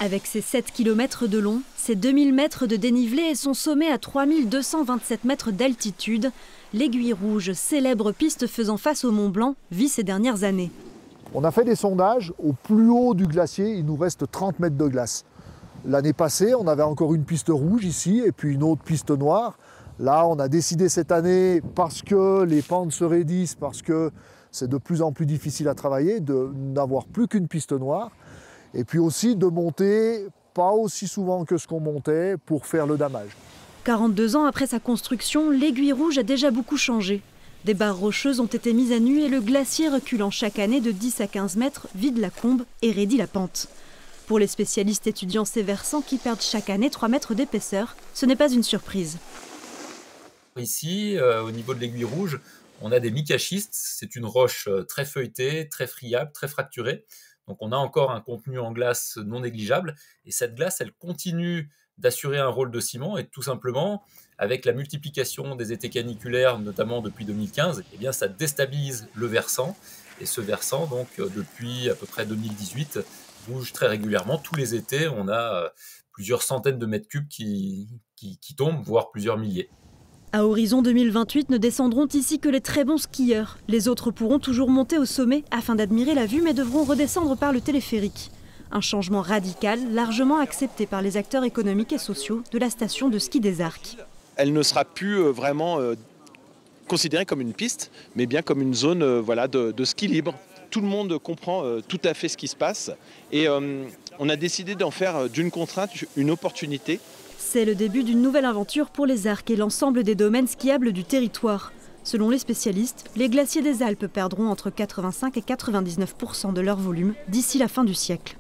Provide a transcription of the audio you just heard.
Avec ses 7 km de long, ses 2000 mètres de dénivelé et son sommet à 3227 mètres d'altitude, l'Aiguille Rouge, célèbre piste faisant face au Mont Blanc, vit ces dernières années. On a fait des sondages. Au plus haut du glacier, il nous reste 30 mètres de glace. L'année passée, on avait encore une piste rouge ici et puis une autre piste noire. Là, on a décidé cette année, parce que les pentes se raidissent, parce que c'est de plus en plus difficile à travailler, de n'avoir plus qu'une piste noire. Et puis aussi de monter pas aussi souvent que ce qu'on montait pour faire le damage. 42 ans après sa construction, l'Aiguille Rouge a déjà beaucoup changé. Des barres rocheuses ont été mises à nu et le glacier, reculant chaque année de 10 à 15 mètres, vide la combe et raidit la pente. Pour les spécialistes étudiant ces versants qui perdent chaque année 3 mètres d'épaisseur, ce n'est pas une surprise. Ici, au niveau de l'Aiguille Rouge, on a des micaschistes. C'est une roche très feuilletée, très friable, très fracturée. Donc on a encore un contenu en glace non négligeable. Et cette glace, elle continue d'assurer un rôle de ciment. Et tout simplement, avec la multiplication des étés caniculaires, notamment depuis 2015, eh bien, ça déstabilise le versant. Et ce versant, donc, depuis à peu près 2018, bouge très régulièrement. Tous les étés, on a plusieurs centaines de mètres cubes qui tombent, voire plusieurs milliers. À horizon 2028, ne descendront ici que les très bons skieurs. Les autres pourront toujours monter au sommet afin d'admirer la vue, mais devront redescendre par le téléphérique. Un changement radical, largement accepté par les acteurs économiques et sociaux de la station de ski des Arcs. Elle ne sera plus vraiment considérée comme une piste, mais bien comme une zone de ski libre. Tout le monde comprend tout à fait ce qui se passe et on a décidé d'en faire d'une contrainte une opportunité. C'est le début d'une nouvelle aventure pour les Arcs et l'ensemble des domaines skiables du territoire. Selon les spécialistes, les glaciers des Alpes perdront entre 85 et 99% de leur volume d'ici la fin du siècle.